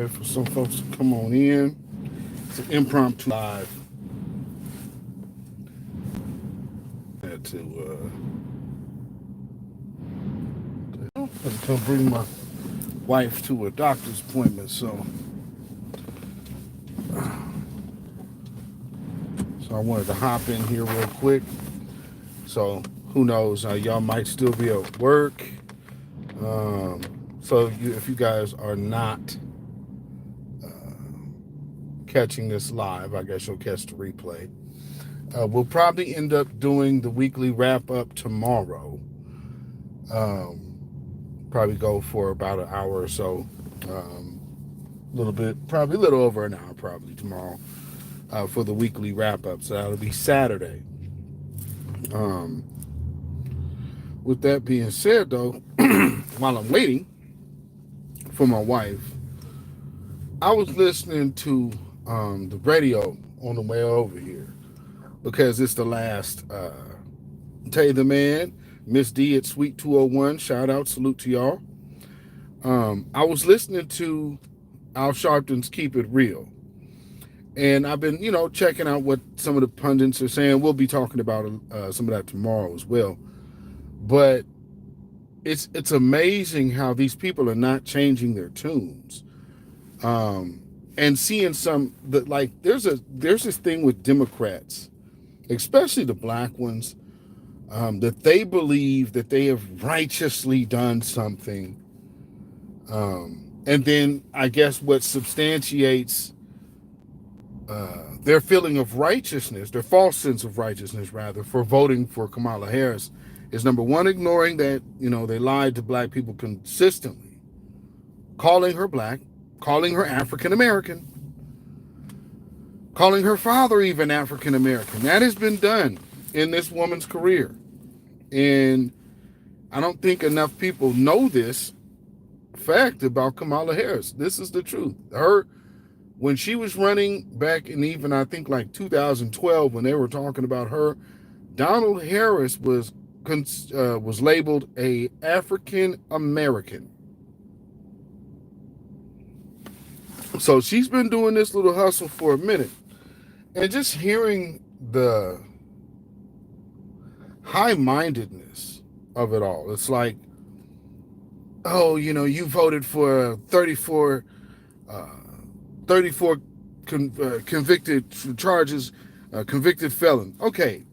wait for some folks to come on in. It's an impromptu live. Had to come bring my wife to a doctor's appointment, so I wanted to hop in here real quick. So who knows? Y'all might still be at work. So if you guys are not catching this live, I guess you'll catch the replay. We'll probably end up doing the weekly wrap up tomorrow. Probably go for about an hour or so. Probably a little over an hour probably tomorrow for the weekly wrap up. So that'll be Saturday. With that being said, though, while I'm waiting for my wife, I was listening to the radio on the way over here because it's the last Tay the Man, Miss D at Sweet 201. Shout out, salute to y'all. I was listening to Al Sharpton's Keep It Real. And I've been, checking out what some of the pundits are saying. We'll be talking about some of that tomorrow as well. But it's amazing how these people are not changing their tunes. And seeing there's this thing with Democrats, especially the black ones, that they believe that they have righteously done something. And then I guess what substantiates their feeling of righteousness, their false sense of righteousness, rather, for voting for Kamala Harris is, number one, ignoring that, they lied to black people consistently, calling her black, calling her African-American, calling her father even African-American. That has been done in this woman's career. And I don't think enough people know this fact about Kamala Harris. This is the truth. When she was running back in even, I think, like 2012, when they were talking about her, Donald Harris was labeled a African American. So she's been doing this little hustle for a minute. And just hearing the high-mindedness of it all. It's like, oh, you voted for 34 convicted charges, convicted felon. Okay.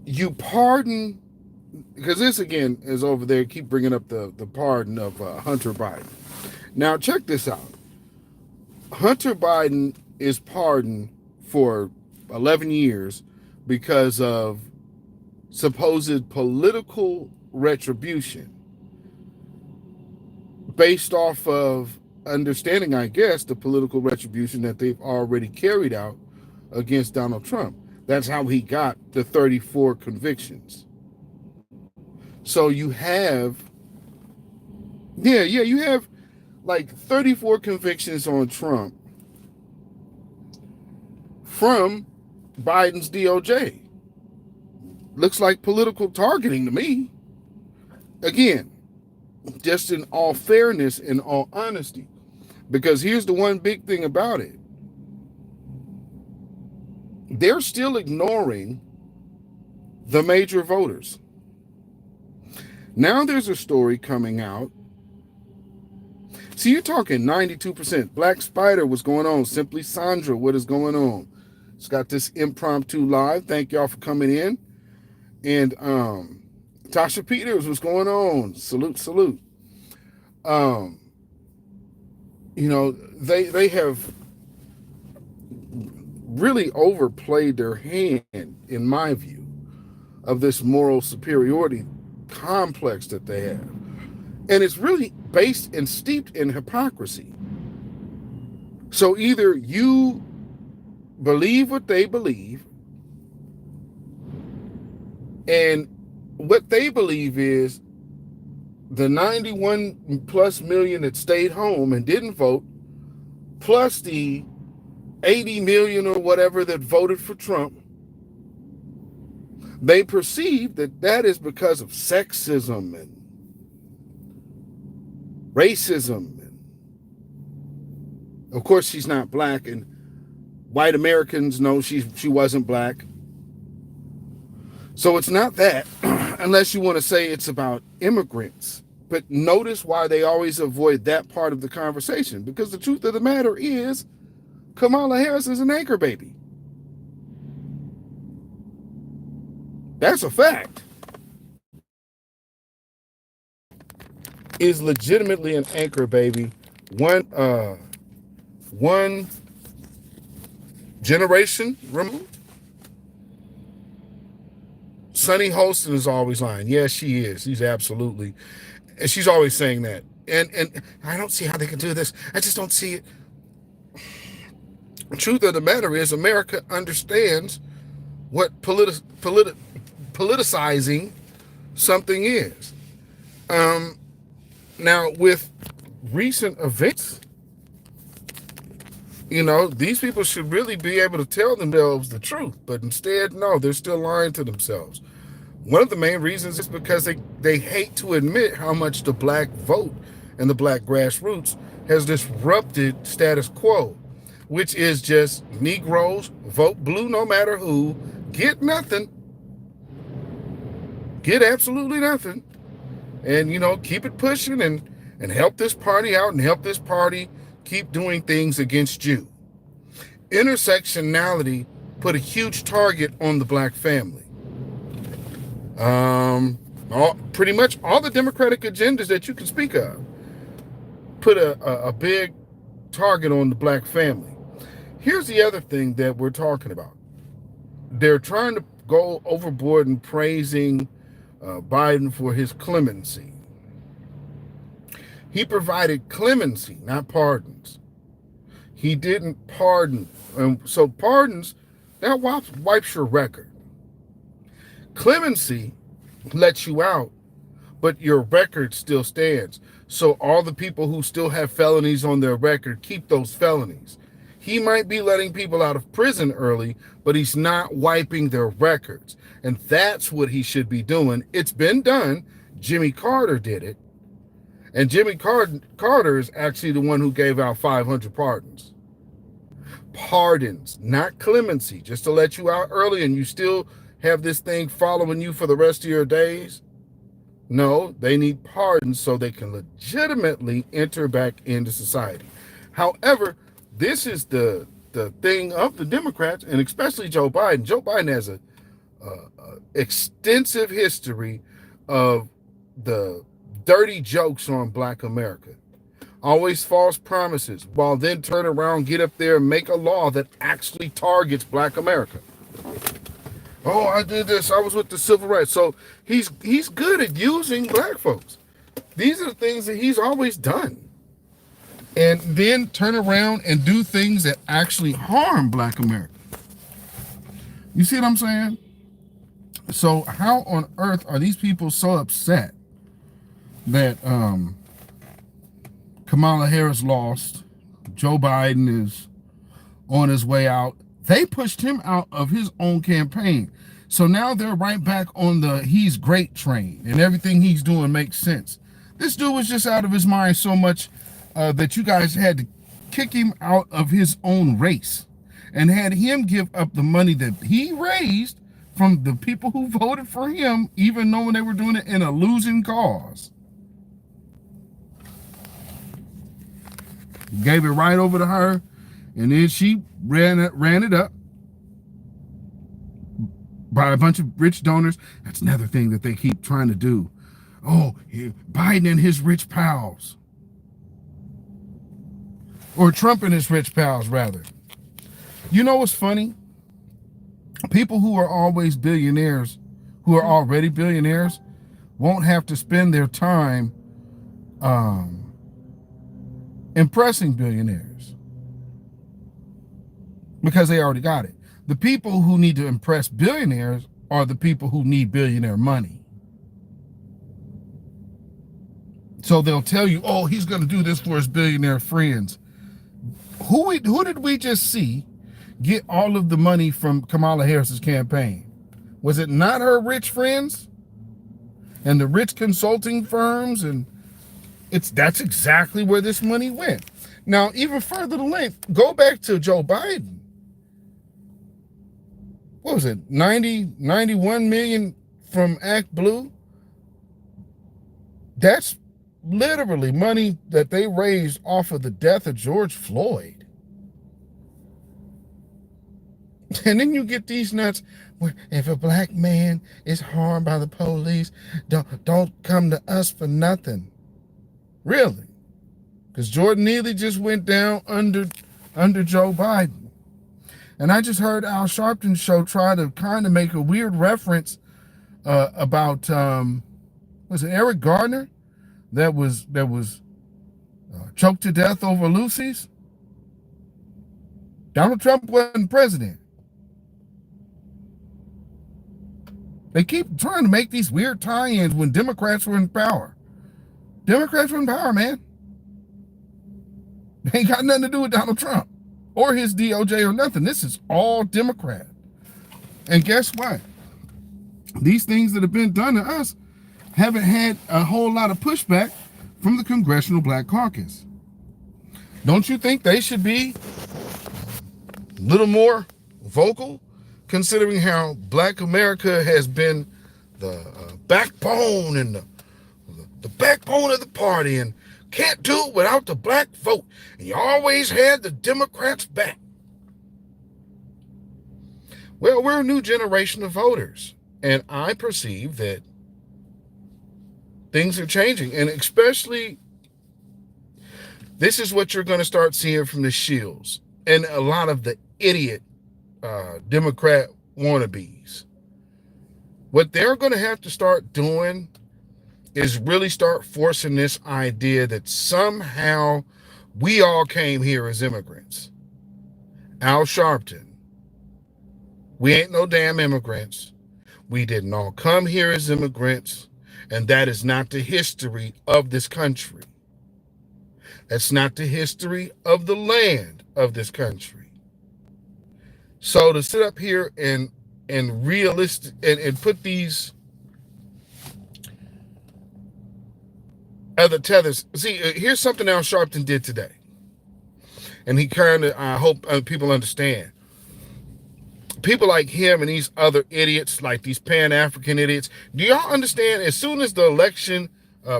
You pardon, because this again is over there, keep bringing up the pardon of Hunter Biden. Now check this out. Hunter Biden is pardoned for 11 years because of supposed political retribution based off of understanding, I guess, the political retribution that they've already carried out against Donald Trump. That's how he got the 34 convictions. So you have, you have like 34 convictions on Trump from Biden's DOJ. Looks like political targeting to me. Again, just in all fairness and all honesty. Because here's the one big thing about it. They're still ignoring the major voters. Now there's a story coming out. See, you're talking 92%. Black Spider, what's going on? Simply Sandra, what is going on? It's got this impromptu live. Thank y'all for coming in. And Tasha Peters, what's going on? Salute. They have really overplayed their hand, in my view, of this moral superiority complex that they have. And it's really based and steeped in hypocrisy. So either you believe what they believe, and what they believe is the 91 plus million that stayed home and didn't vote, plus the 80 million or whatever that voted for Trump, they perceive that is because of sexism and racism and Of course, she's not black, and white Americans know she wasn't black. So it's not that, unless you want to say it's about immigrants. But notice why they always avoid that part of the conversation. Because the truth of the matter is, Kamala Harris is an anchor baby. That's a fact. Is legitimately an anchor baby. One generation removed. Sunny Holston is always lying. Yes, she is. She's absolutely. And she's always saying that. And I don't see how they can do this. I just don't see it. The truth of the matter is, America understands what politicizing something is. Now, with recent events, these people should really be able to tell themselves the truth. But instead, no, they're still lying to themselves. One of the main reasons is because they hate to admit how much the black vote and the black grassroots has disrupted status quo, which is just Negroes vote blue no matter who, get nothing, get absolutely nothing, and keep it pushing and help this party out and help this party keep doing things against you. Intersectionality put a huge target on the black family. Pretty much all the Democratic agendas that you can speak of put a big target on the black family. Here's the other thing that we're talking about. They're trying to go overboard in praising Biden for his clemency. He provided clemency, not pardons. He didn't pardon. So pardons, that wipes your record. Clemency lets you out, but your record still stands. So all the people who still have felonies on their record keep those felonies. He might be letting people out of prison early, but he's not wiping their records. And that's what he should be doing. It's been done. Jimmy Carter did it. And Jimmy Carter is actually the one who gave out 500 pardons. Pardons, not clemency, just to let you out early and you still have this thing following you for the rest of your days. No, they need pardons so they can legitimately enter back into society. However, this is the thing of the Democrats, and especially Joe Biden. Joe Biden has a extensive history of the dirty jokes on Black America. Always false promises, while then turn around, get up there, and make a law that actually targets Black America. Oh, I did this. I was with the civil rights. So he's good at using black folks. These are the things that he's always done. And then turn around and do things that actually harm Black America. You see what I'm saying? So how on earth are these people so upset that Kamala Harris lost, Joe Biden is on his way out? They pushed him out of his own campaign. So now they're right back on the he's great train, and everything he's doing makes sense. This dude was just out of his mind so much that you guys had to kick him out of his own race and had him give up the money that he raised from the people who voted for him, even knowing they were doing it in a losing cause. Gave it right over to her, and then she ran it up by a bunch of rich donors. That's another thing that they keep trying to do. Oh, Biden and his rich pals. Or Trump and his rich pals, rather. You know what's funny? People who are always billionaires, who are already billionaires, won't have to spend their time impressing billionaires because they already got it. The people who need to impress billionaires are the people who need billionaire money. So they'll tell you, oh, he's going to do this for his billionaire friends. Who did we just see get all of the money from Kamala Harris's campaign? Was it not her rich friends and the rich consulting firms? And that's exactly where this money went. Now, even further to length, go back to Joe Biden. What was it? 91 million from Act Blue. That's literally money that they raised off of the death of George Floyd. And then you get these nuts where if a black man is harmed by the police, don't come to us for nothing. Really? Because Jordan Neely just went down under Joe Biden. And I just heard Al Sharpton's show try to kind of make a weird reference about was it Eric Gardner that was choked to death over Lucy's? Donald Trump wasn't president. They keep trying to make these weird tie-ins when Democrats were in power. Democrats were in power, man. They ain't got nothing to do with Donald Trump or his DOJ or nothing. This is all Democrat. And guess what? These things that have been done to us haven't had a whole lot of pushback from the Congressional Black Caucus. Don't you think they should be a little more vocal, considering how Black America has been the backbone and the backbone of the party and can't do it without the black vote. And you always had the Democrats back. Well, we're a new generation of voters. And I perceive that things are changing. And especially, this is what you're going to start seeing from the shills and a lot of the idiot Democrat wannabes. What they're going to have to start doing is really start forcing this idea that somehow we all came here as immigrants. Al Sharpton, we ain't no damn immigrants. We didn't all come here as immigrants, and that is not the history of this country. That's not the history of the land of this country. So to sit up here and realistic and put these other tethers. See, here's something Al Sharpton did today. And he kind of, I hope people understand. People like him and these other idiots, like these Pan-African idiots, do y'all understand? As soon as the election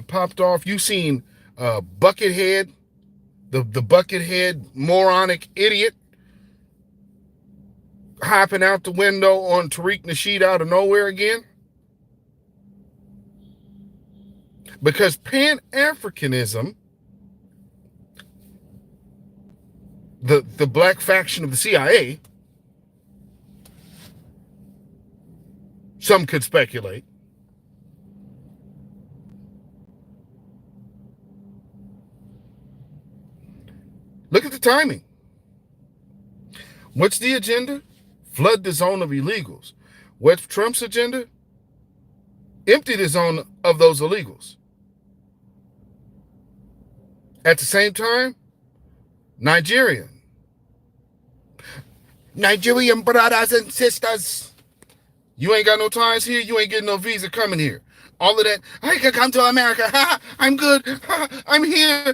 popped off, you seen Buckethead, the Buckethead moronic idiot, hopping out the window on Tariq Nasheed out of nowhere again? Because Pan-Africanism, the black faction of the CIA, some could speculate, look at the timing. What's the agenda? Flood the zone of illegals. What's Trump's agenda? Empty the zone of those illegals. At the same time, Nigerian brothers and sisters, you ain't got no ties here, you ain't getting no visa coming here. All of that, I can come to America, I'm good, I'm here.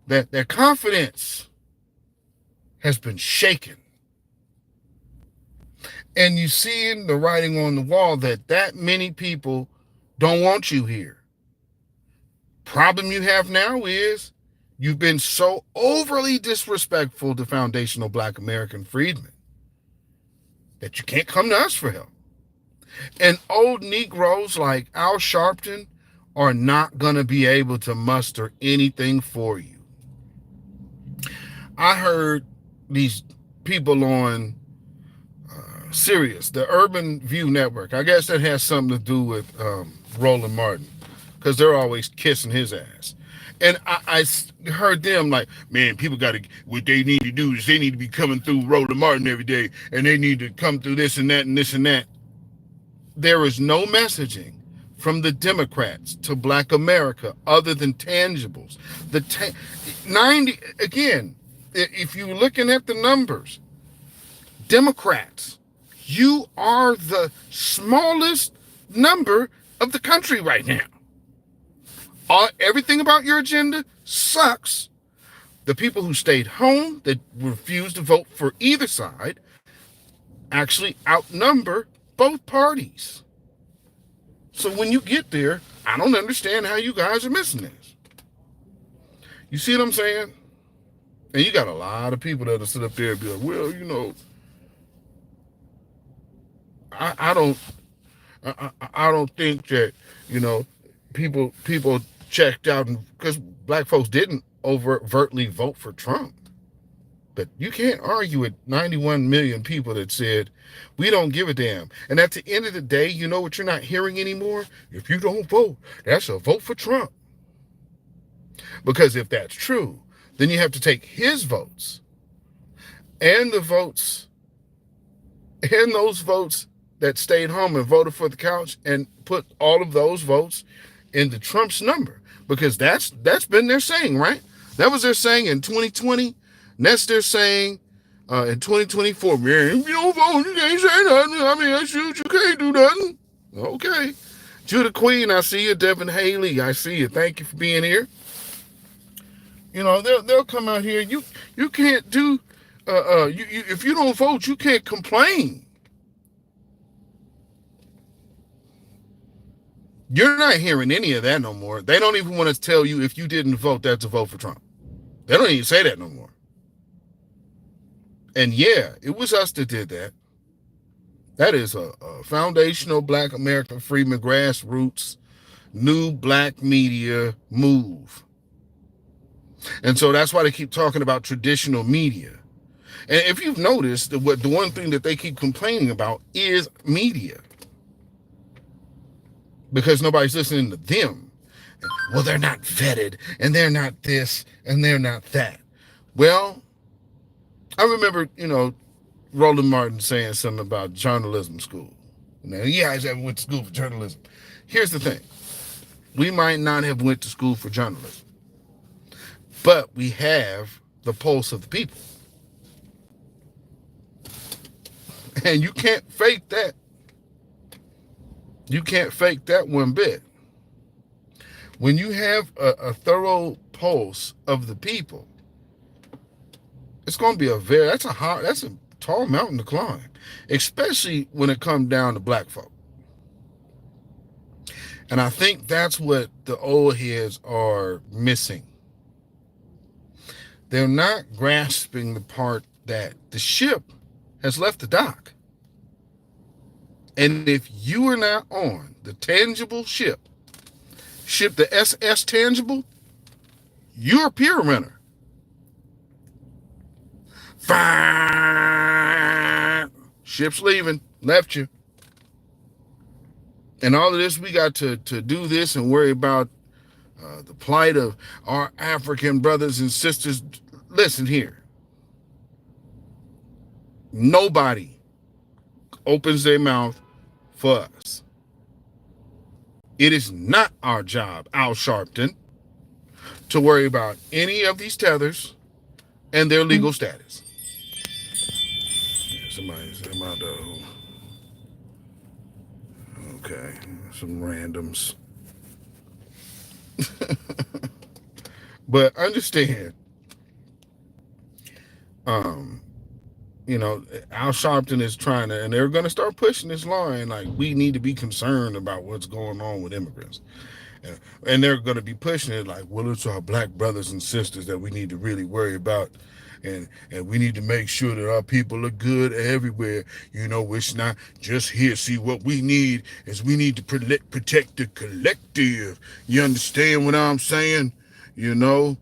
Their confidence has been shaken. And you see in the writing on the wall that many people don't want you here. Problem you have now is you've been so overly disrespectful to foundational Black American freedmen that you can't come to us for help. And old Negroes like Al Sharpton are not going to be able to muster anything for you. I heard these people on Sirius, the Urban View Network. I guess that has something to do with Roland Martin, because they're always kissing his ass. And I heard them like, man, people got to, what they need to do is they need to be coming through Roland Martin every day, and they need to come through this and that and this and that. There is no messaging from the Democrats to Black America other than tangibles. 90, again, if you're looking at the numbers, Democrats, you are the smallest number of the country right now. Everything about your agenda sucks. The people who stayed home, that refused to vote for either side, actually outnumber both parties. So when you get there, I don't understand how you guys are missing this. You see what I'm saying? And you got a lot of people that'll sit up there and be like, well, you know, I don't think that, you know, people checked out, because black folks didn't overtly vote for Trump. But you can't argue with 91 million people that said, we don't give a damn. And at the end of the day, you know what you're not hearing anymore? If you don't vote, that's a vote for Trump. Because if that's true, then you have to take his votes and the votes and those votes that stayed home and voted for the couch and put all of those votes into Trump's number. Because that's been their saying, right? That was their saying in 2020. That's their saying in 2024. Man, if you don't vote, you can't say nothing. I mean, shoot, you can't do nothing. Okay. Judah Queen, I see you. Devin Haley, I see you. Thank you for being here. You know, they'll come out here. You can't do, if you don't vote, you can't complain. You're not hearing any of that no more. They don't even want to tell you if you didn't vote, that's a vote for Trump. They don't even say that no more. And yeah, it was us that did that. That is a foundational Black American Freedmen grassroots new black media move. And so that's why they keep talking about traditional media. And if you've noticed, the one thing that they keep complaining about is media. Because nobody's listening to them. Well, they're not vetted, and they're not this, and they're not that. Well, I remember, you know, Roland Martin saying something about journalism school. Now, you guys haven't went to school for journalism. Here's the thing. We might not have went to school for journalism, but we have the pulse of the people. And you can't fake that. You can't fake that one bit. When you have a thorough pulse of the people, it's going to be that's a tall mountain to climb, especially when it comes down to black folk. And I think that's what the old heads are missing. They're not grasping the part that the ship has left the dock. And if you are not on the tangible ship, the SS tangible, you're a pier runner. Fine. Ship's leaving, left you. And all of this, we got to do this and worry about the plight of our African brothers and sisters. Listen here. Nobody opens their mouth for us. It is not our job, Al Sharpton, to worry about any of these tethers and their legal status. Somebody's about okay, some randoms. But understand, you know, Al Sharpton is trying to, and they're going to start pushing this line, like, we need to be concerned about what's going on with immigrants. And they're going to be pushing it like, well, it's our black brothers and sisters that we need to really worry about. And we need to make sure that our people are good everywhere. You know, it's not just here. See, what we need is we need to protect the collective. You understand what I'm saying? You know?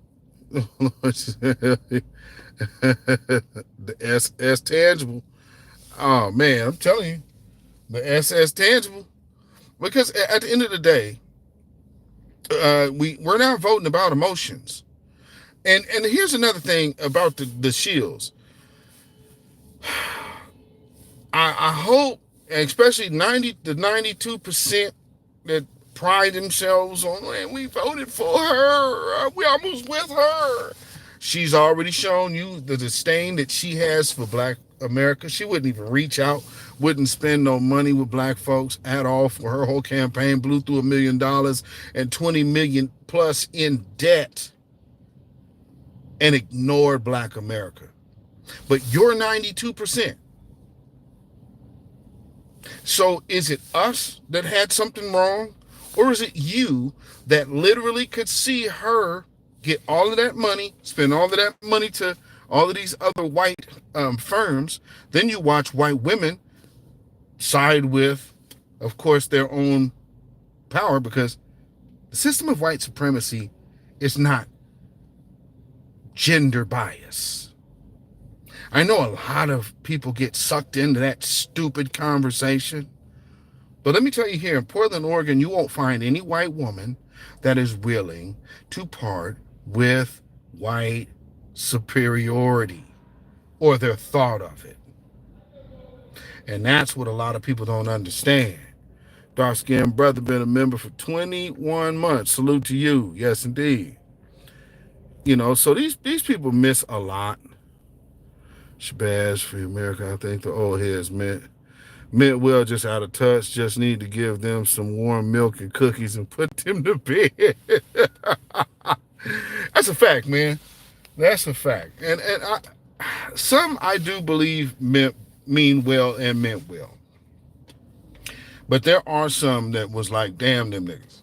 The SS tangible. Oh, man, I'm telling you. The SS tangible. Because at the end of the day, we're not voting about emotions. And here's another thing about the shields. I hope, especially 90 to 92% that pride themselves on, man, we voted for her. We almost with her. She's already shown you the disdain that she has for Black America. She wouldn't even reach out wouldn't spend no money with black folks at all for her whole campaign, blew through $1 million and 20 million plus in debt, and ignored black America. But you're 92%. So is it us that had something wrong? Or is it you that literally could see her get all of that money, spend all of that money to all of these other white firms? Then you watch white women side with, of course, their own power, because the system of white supremacy is not gender bias. I know a lot of people get sucked into that stupid conversation. But let me tell you, here in Portland, Oregon, you won't find any white woman that is willing to part with white superiority or their thought of it. And that's what a lot of people don't understand. Dark-skinned brother, been a member for 21 months. Salute to you. Yes, indeed. You know, so these people miss a lot. Shabazz, Free America, I think the old heads meant well just out of touch. Just need to give them some warm milk and cookies and put them to bed. That's a fact, man. That's a fact. And some I do believe mean well and meant well. But there are some that was like, damn them niggas.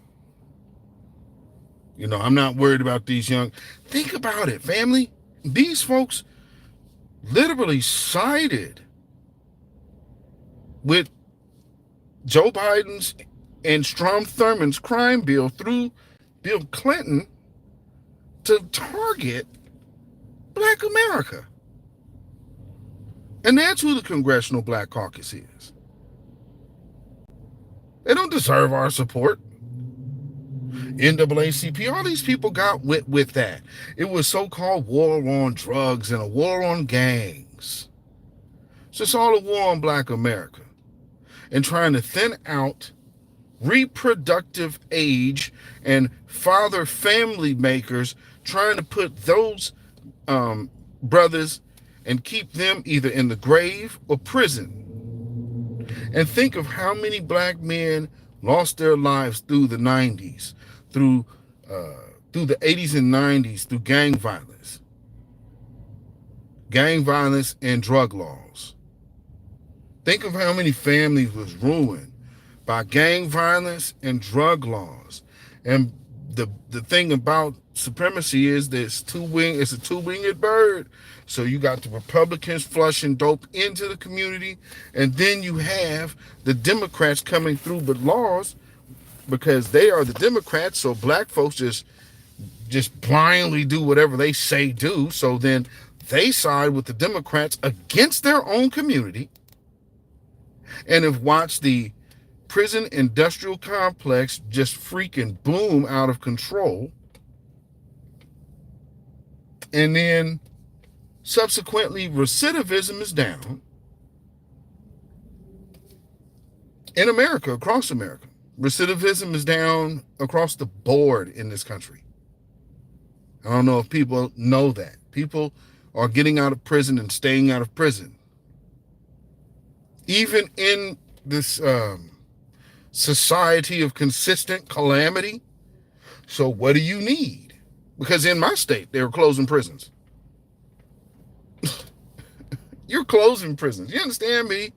You know, I'm not worried about these young. Think about it, family. These folks literally sided with Joe Biden's and Strom Thurmond's crime bill through Bill Clinton to target black America. And that's who the Congressional Black Caucus is. They don't deserve our support. NAACP, all these people got with that. It was so-called war on drugs and a war on gangs. So it's all a war on black America and trying to thin out reproductive age and father family makers, trying to put those brothers and keep them either in the grave or prison. And think of how many black men lost their lives through the 90s, through the 80s and 90s, through gang violence and drug laws. Think of how many families was ruined by gang violence and drug laws. And the thing about supremacy is that it's a two-winged bird. So you got the Republicans flushing dope into the community, and then you have the Democrats coming through with laws because they are the Democrats, so black folks just blindly do whatever they say do. So then they side with the Democrats against their own community and have watched the prison industrial complex just freaking boom out of control. And then subsequently, recidivism is down in America, across America. Recidivism is down across the board in this country. I don't know if people know that. People are getting out of prison and staying out of prison. Even in this society of consistent calamity. So what do you need? Because in my state, they were closing prisons. You're closing prisons. You understand me?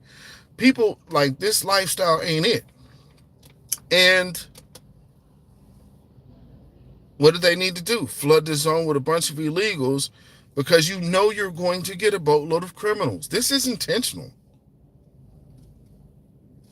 People like this lifestyle ain't it. And what do they need to do? Flood the zone with a bunch of illegals because you know you're going to get a boatload of criminals. This is intentional.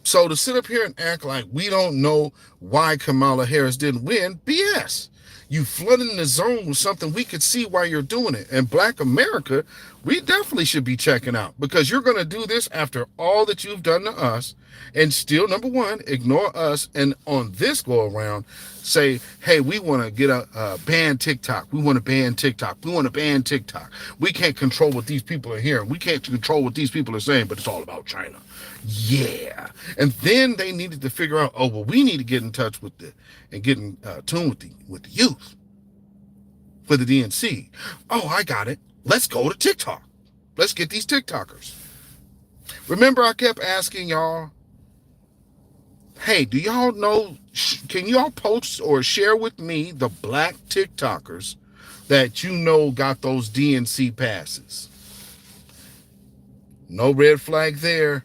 So to sit up here and act like we don't know why Kamala Harris didn't win, BS. You flooding the zone with something we could see why you're doing it. And Black America, we definitely should be checking out because you're going to do this after all that you've done to us and still, number one, ignore us. And on this go around, say, hey, we want to get a ban TikTok. We want to ban TikTok. We want to ban TikTok. We can't control what these people are hearing. We can't control what these people are saying, but it's all about China. Yeah. And then they needed to figure out, oh, well, we need to get in touch with and get in tune with the youth for the DNC. Oh, I got it. Let's go to TikTok. Let's get these TikTokers. Remember, I kept asking y'all, hey, do y'all know, can y'all post or share with me the black TikTokers that you know got those DNC passes? No red flag there.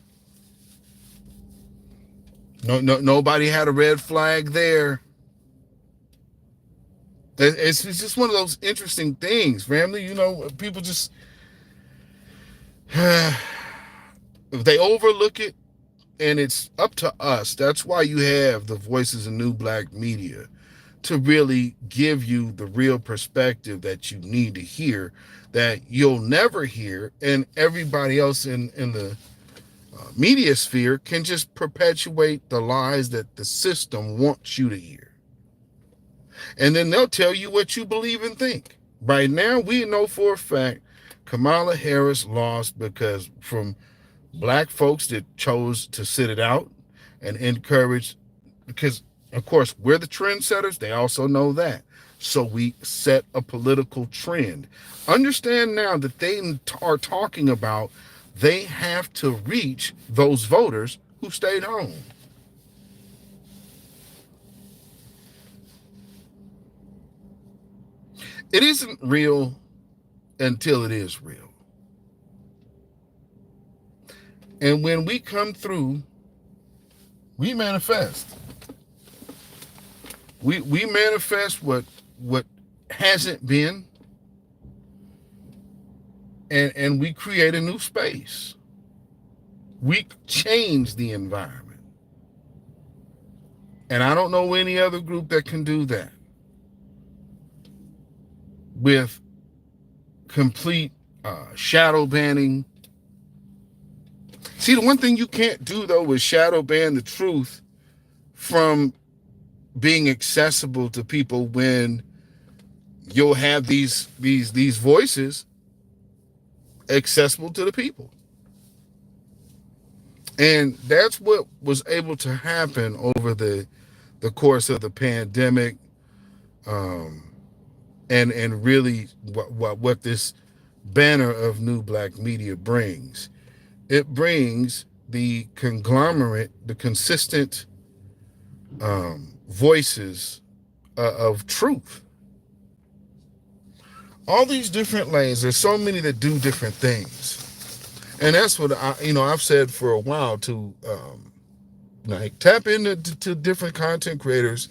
Nobody had a red flag there. It's just one of those interesting things, family. You know, people just they overlook it, and it's up to us. That's why you have the Voices of New Black Media to really give you the real perspective that you need to hear, that you'll never hear, and everybody else in the media sphere can just perpetuate the lies that the system wants you to hear. And then they'll tell you what you believe and think. Right now, we know for a fact Kamala Harris lost because from black folks that chose to sit it out and encourage, because, of course, we're the trendsetters. They also know that. So we set a political trend. Understand now that they are talking about they have to reach those voters who stayed home. It isn't real until it is real. And when we come through, we manifest. We manifest what hasn't been, and we create a new space. We change the environment. And I don't know any other group that can do that with complete shadow banning. See, the one thing you can't do, though, is shadow ban the truth from being accessible to people when you'll have these voices accessible to the people. And that's what was able to happen over the course of the pandemic, and really what this banner of New Black Media brings. It brings the conglomerate, the consistent voices of truth. All these different lanes, there's so many that do different things. And that's what I've said for a while, to like tap into different content creators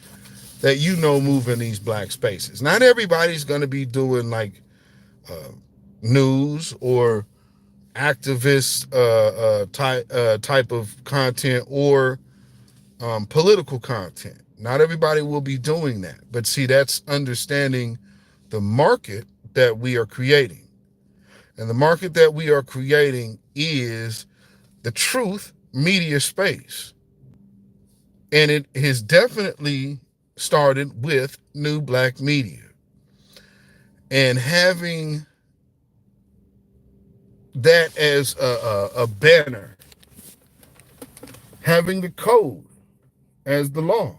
that move in these black spaces. Not everybody's going to be doing like news or activist type of content or political content. Not everybody will be doing that. But see, that's understanding the market that we are creating. And the market that we are creating is the truth media space. And it has definitely started with New Black Media. And having that as a banner, having the code as the law,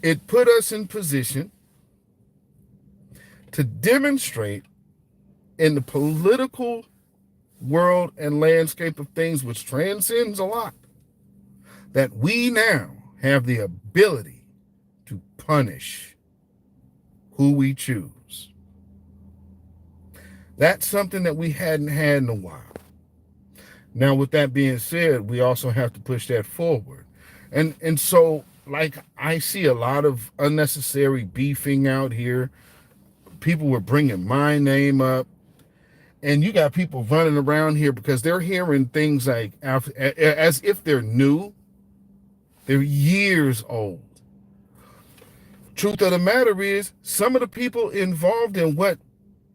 it put us in position to demonstrate in the political world and landscape of things, which transcends a lot, that we now have the ability to punish who we choose. That's something that we hadn't had in a while. Now, with that being said, we also have to push that forward. And so, like, I see a lot of unnecessary beefing out here. People were bringing my name up. And you got people running around here because they're hearing things like, as if they're new. They're years old. Truth of the matter is, some of the people involved in what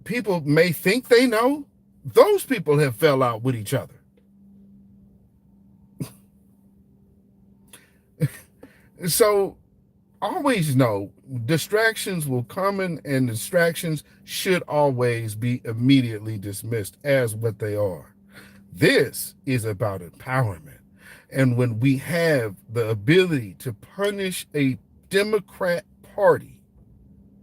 people may think they know, those people have fell out with each other. So always know distractions will come in, and distractions should always be immediately dismissed as what they are. This is about empowerment. And when we have the ability to punish a Democrat Party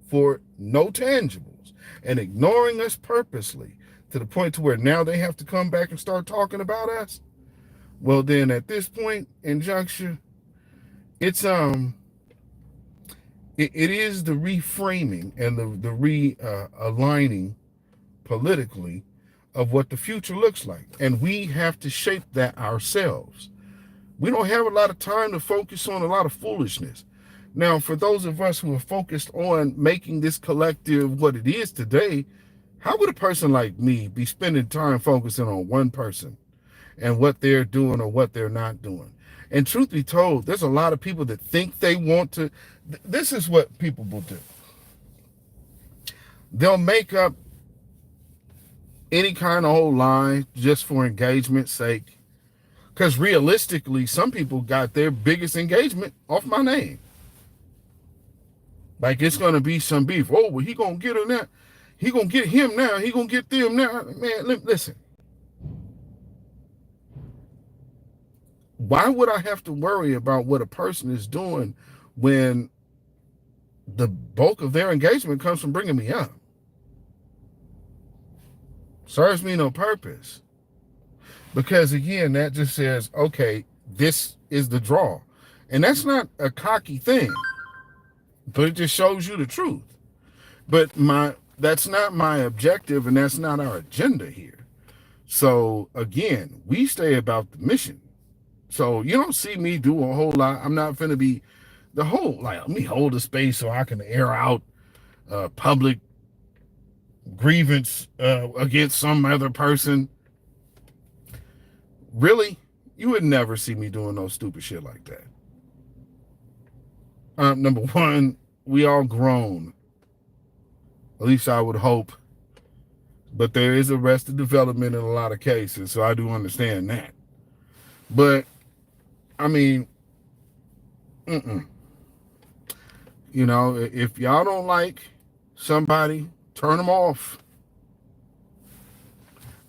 for no tangibles and ignoring us purposely, to the point to where now they have to come back and start talking about us. Well, then at this point in juncture, it's it is the reframing and the realigning politically of what the future looks like, and we have to shape that ourselves. We don't have a lot of time to focus on a lot of foolishness. Now, for those of us who are focused on making this collective what it is today, how would a person like me be spending time focusing on one person and what they're doing or what they're not doing? And truth be told, there's a lot of people that think they want to. This is what people will do. They'll make up any kind of whole lie just for engagement's sake. Because realistically, some people got their biggest engagement off my name. Like it's going to be some beef. Oh, well, he going to get her now. He going to get him now. He going to get them now. Man, listen. Why would I have to worry about what a person is doing when the bulk of their engagement comes from bringing me up? Serves me no purpose. Because again, that just says, okay, this is the draw. And that's not a cocky thing, but it just shows you the truth. But that's not my objective, and that's not our agenda here. So again, we stay about the mission. So you don't see me do a whole lot. I'm not finna be the whole, like, let me hold a space so I can air out public grievance against some other person. Really? You would never see me doing no stupid shit like that. Number one, we all grown. At least I would hope. But there is arrested development in a lot of cases, so I do understand that. But, I mean, you know, if y'all don't like somebody, turn them off.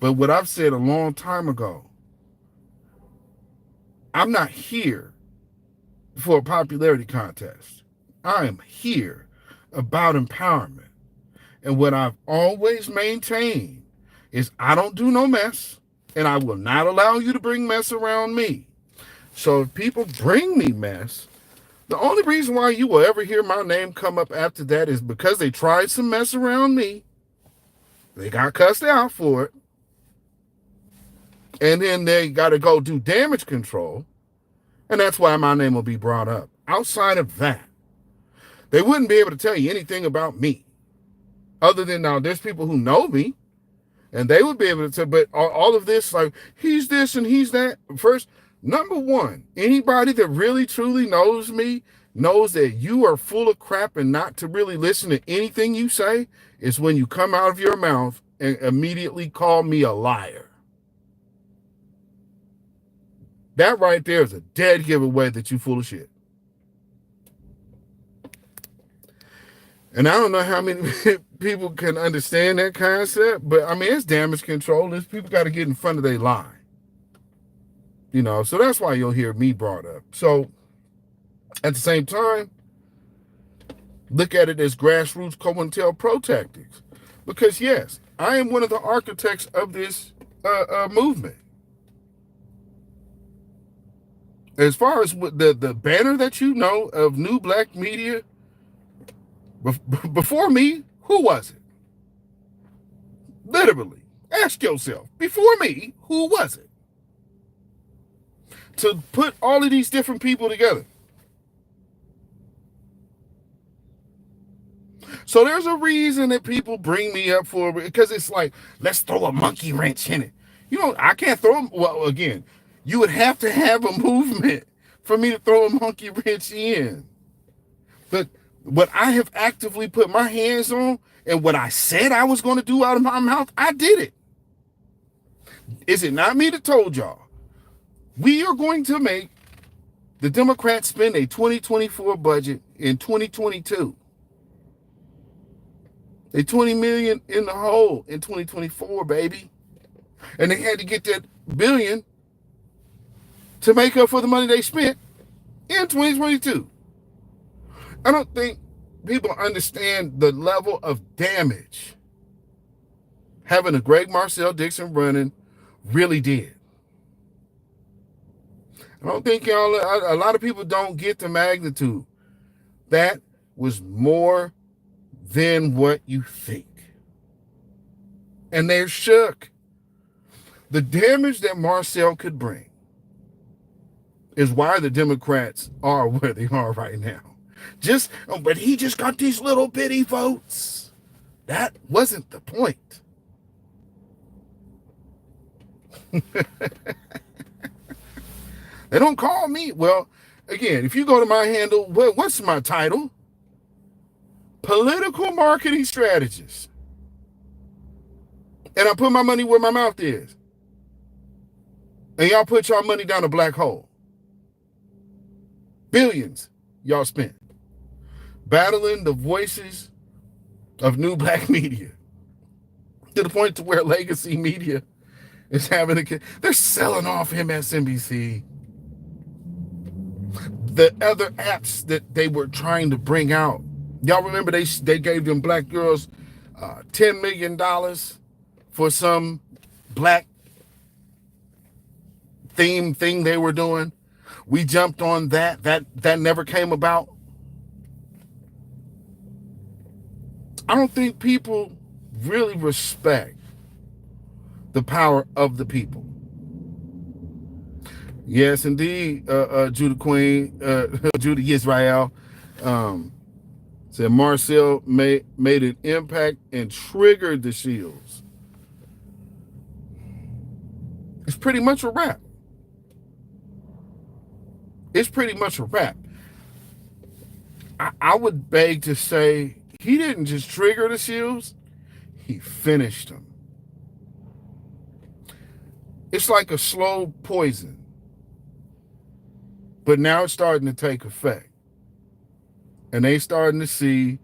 But what I've said a long time ago, I'm not here for a popularity contest. I am here about empowerment. And what I've always maintained is I don't do no mess, and I will not allow you to bring mess around me. So if people bring me mess, the only reason why you will ever hear my name come up after that is because they tried some mess around me. They got cussed out for it. And then they got to go do damage control. And that's why my name will be brought up. Outside of that, they wouldn't be able to tell you anything about me. Other than now, there's people who know me. And they would be able to tell, but all of this, like, he's this and he's that. First, number one, anybody that really truly knows me knows that you are full of crap and not to really listen to anything you say is when you come out of your mouth and immediately call me a liar. That right there is a dead giveaway that you full of shit. And I don't know how many people can understand that concept, but I mean, it's damage control. There's people got to get in front of their line. You know, so that's why you'll hear me brought up. So at the same time, look at it as grassroots COINTELPRO tactics. Because yes, I am one of the architects of this movement. As far as the banner that you know of New Black Media, before me, who was it? Literally, ask yourself, before me, who was it? To put all of these different people together. So there's a reason that people bring me up for, because it's like, let's throw a monkey wrench in it. You know, I can't throw them. Well, again, you would have to have a movement for me to throw a monkey wrench in. But what I have actively put my hands on and what I said I was going to do out of my mouth, I did it. Is it not me that told y'all? We are going to make the Democrats spend a 2024 budget in 2022. They $20 million in the hole in 2024, baby. And they had to get that billion to make up for the money they spent in 2022. I don't think people understand the level of damage having a Greg Marcel Dixon running really did. I don't think a lot of people don't get the magnitude. That was more than what you think. And they're shook. The damage that Marcel could bring is why the Democrats are where they are right now. But he just got these little bitty votes. That wasn't the point. They don't call me. Well, again, if you go to my handle, what's my title? Political marketing strategist. And I put my money where my mouth is. And y'all put y'all money down a black hole. Billions y'all spent battling the voices of new black media to the point to where legacy media is they're selling off MSNBC. The other apps that they were trying to bring out. Y'all remember they gave them black girls $10 million for some black theme thing they were doing. We jumped on that. That never came about. I don't think people really respect the power of the people. Yes, indeed, Judah Queen, Judah Israel said Marcel made an impact and triggered the shields. It's pretty much a wrap. It's pretty much a wrap. I would beg to say he didn't just trigger the shields, he finished them. It's like a slow poison. But now it's starting to take effect. And they starting to see,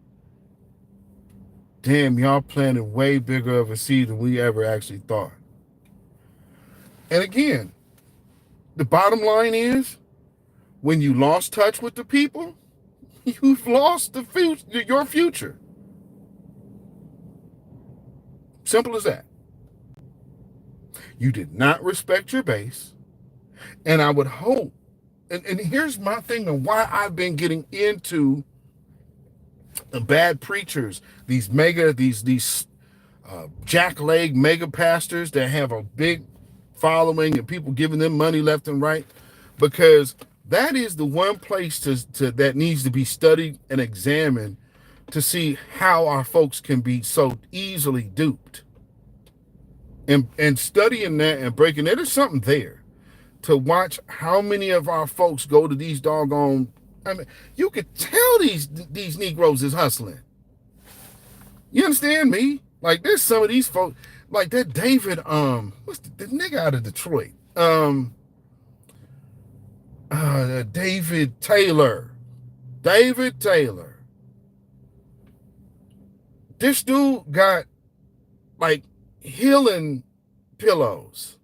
damn, y'all planted way bigger of a seed than we ever actually thought. And again, the bottom line is, when you lost touch with the people, you've lost your future. Simple as that. You did not respect your base. And I would hope, and here's my thing on why I've been getting into the bad preachers, these jackleg mega pastors that have a big following and people giving them money left and right, because that is the one place that needs to be studied and examined to see how our folks can be so easily duped. And studying that and breaking it, there's something there to watch how many of our folks go to these doggone. I mean, you could tell these Negroes is hustling. You understand me? Like, there's some of these folks, like that David, what's the nigga out of Detroit? David Taylor. This dude got like healing pillows.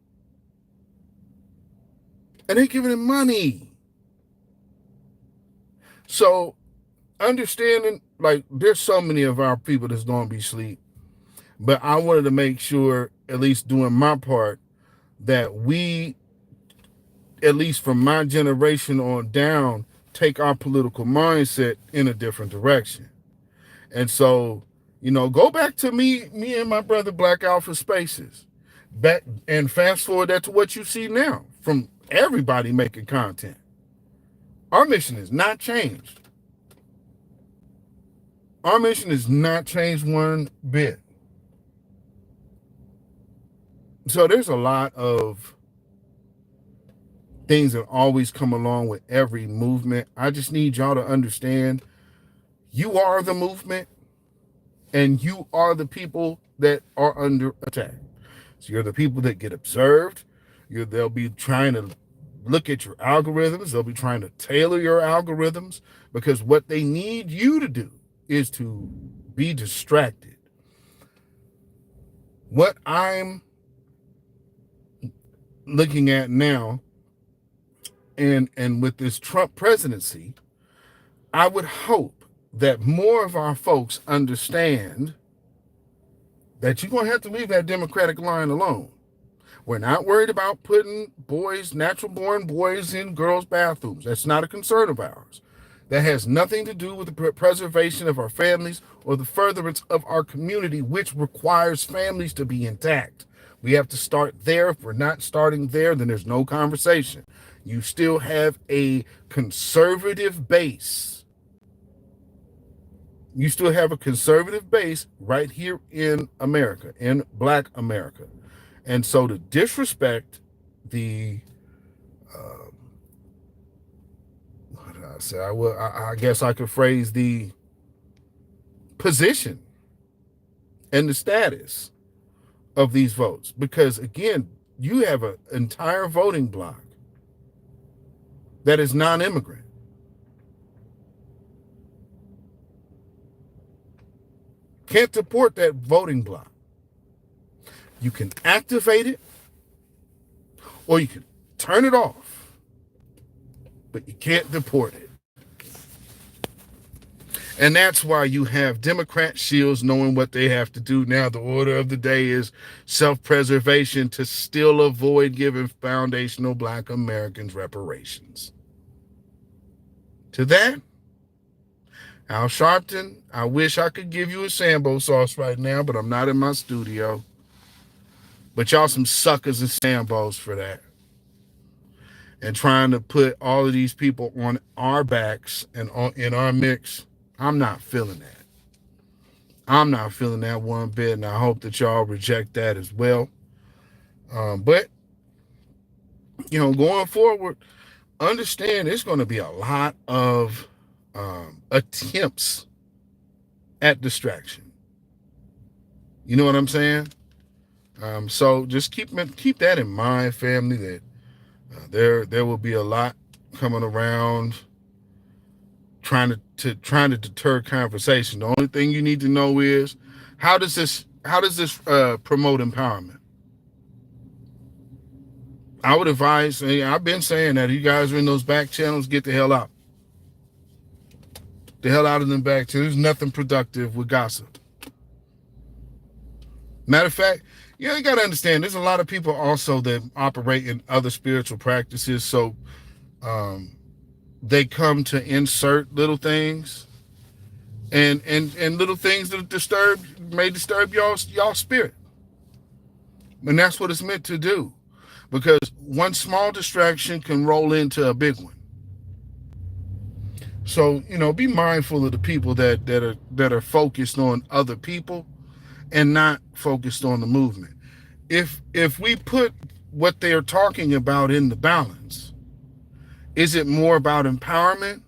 And they giving him money. So understanding, like, there's so many of our people that's going to be asleep. But I wanted to make sure, at least doing my part, that we, at least from my generation on down, take our political mindset in a different direction. And so, go back to me and my brother Black Alpha Spaces. Back and fast forward that to what you see now from everybody making content. Our mission has not changed. Our mission has not changed one bit. So there's a lot of things that always come along with every movement. I just need y'all to understand you are the movement and you are the people that are under attack. So you're the people that get observed. They'll be trying to look at your algorithms. They'll be trying to tailor your algorithms because what they need you to do is to be distracted. What I'm looking at now, and with this Trump presidency, I would hope that more of our folks understand that you're going to have to leave that Democratic line alone. We're not worried about putting natural born boys in girls' bathrooms. That's not a concern of ours. That has nothing to do with the preservation of our families or the furtherance of our community, which requires families to be intact. We have to start there. If we're not starting there, then there's no conversation. You still have a conservative base. You still have a conservative base right here in America, in Black America. And so to disrespect the, what did I say? I guess I could phrase the position and the status of these votes. Because again, you have an entire voting bloc that is non-immigrant. Can't deport that voting bloc. You can activate it or you can turn it off, but you can't deport it. And that's why you have Democrat shields knowing what they have to do now. The order of the day is self-preservation to still avoid giving foundational Black Americans reparations. To that, Al Sharpton, I wish I could give you a Sambo sauce right now, but I'm not in my studio. But y'all some suckers and Sambos for that. And trying to put all of these people on our backs and in our mix, I'm not feeling that. I'm not feeling that one bit, and I hope that y'all reject that as well. But, going forward, understand there's going to be a lot of attempts at distraction. You know what I'm saying? So just keep that in mind, family, that there will be a lot coming around trying to deter conversation. The only thing you need to know is how does this promote empowerment? I would advise, and I've been saying that, you guys are in those back channels, get the hell out. The hell out of them back channels. There's nothing productive with gossip. Matter of fact, you got to understand, there's a lot of people also that operate in other spiritual practices, so they come to insert little things and little things that may disturb y'all spirit. And that's what it's meant to do. Because one small distraction can roll into a big one. So, be mindful of the people that are focused on other people and not focused on the movement. If we put what they are talking about in the balance, is it more about empowerment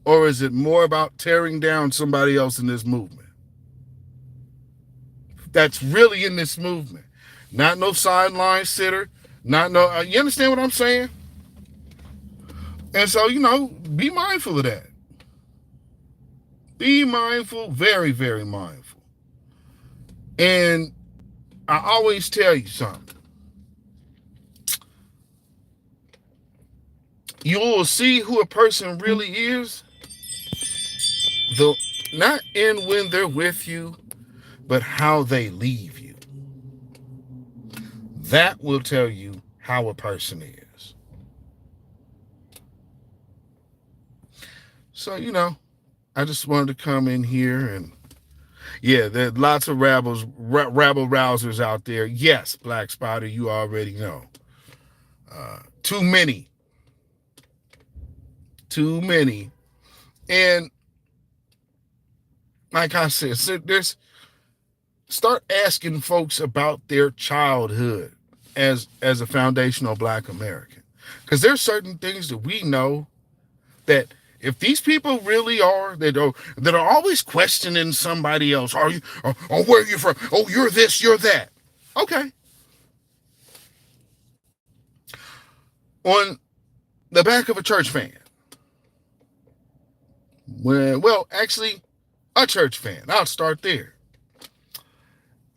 or is it more about tearing down somebody else in this movement? That's really in this movement. Not no sideline sitter. Not no, you understand what I'm saying? And so, be mindful of that. Be mindful, very, very mindful. And I always tell you something. You will see who a person really is, not in when they're with you, but how they leave you. That will tell you how a person is. So, I just wanted to come in here and, there are lots of rabble rousers out there. Yes, Black Spider, you already know. Too many. And like I said, start asking folks about their childhood as a foundational Black American. Because there's certain things that we know that if these people really are, that are always questioning somebody else, are you, or where are you from? Oh, you're this, you're that. Okay. On the back of a church van. Well, actually, a church fan. I'll start there.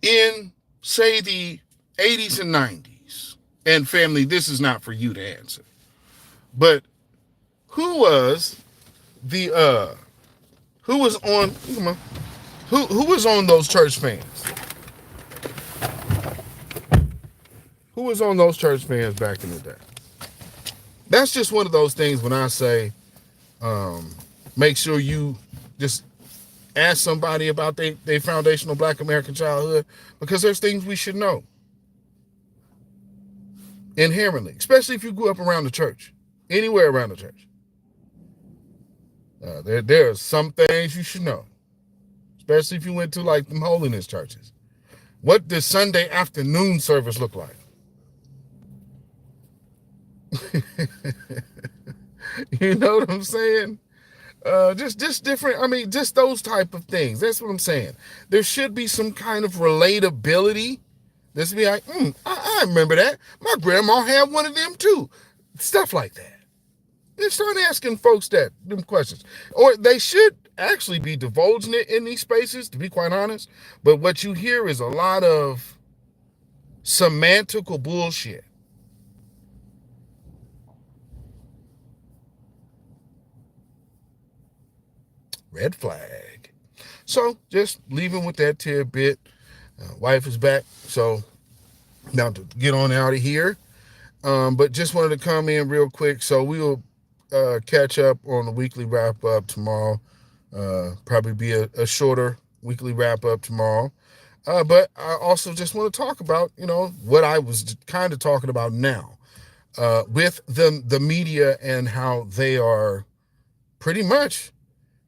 In, say, the 80s and 90s, and family, this is not for you to answer, but who was on those church fans? who was on those church fans back in the day? That's just one of those things when I say, make sure you just ask somebody about their foundational Black American childhood, because there's things we should know inherently, especially if you grew up around the church, anywhere around the church. There are some things you should know, especially if you went to like them holiness churches. What does Sunday afternoon service look like? You know what I'm saying? Just different. I mean, just those type of things. That's what I'm saying. There should be some kind of relatability. This be like, I remember that. My grandma had one of them too. Stuff like that. They start asking folks them questions. Or they should actually be divulging it in these spaces, to be quite honest. But what you hear is a lot of semantical bullshit. Red flag. So just leaving with that tidbit. Wife is back, so now to get on out of here. But just wanted to come in real quick. So we will catch up on the weekly wrap up tomorrow. Probably be a shorter weekly wrap up tomorrow. But I also just want to talk about, what I was kind of talking about now with the media and how they are pretty much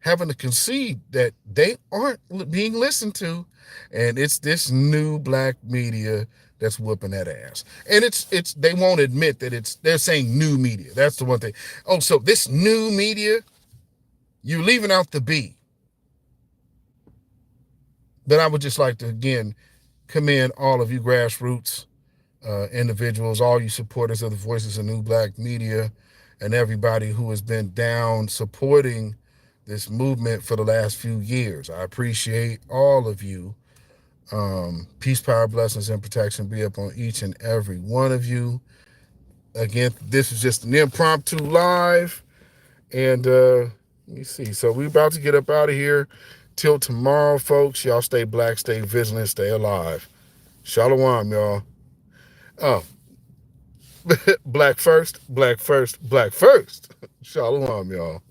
having to concede that they aren't being listened to, and it's this new Black media that's whooping that ass. And it's they won't admit that they're saying new media. That's the one thing. Oh, so this new media, you're leaving out the B. But I would just like to again commend all of you grassroots individuals, all you supporters of the Voices of New Black Media, and everybody who has been down supporting this movement for the last few years. I appreciate all of you. Peace, power, blessings, and protection be upon each and every one of you. Again, this is just an impromptu live. And let me see. So we're about to get up out of here. Till tomorrow, folks. Y'all stay black, stay vigilant, stay alive. Shalom, y'all. Oh, black first, black first, black first. Shalom, y'all.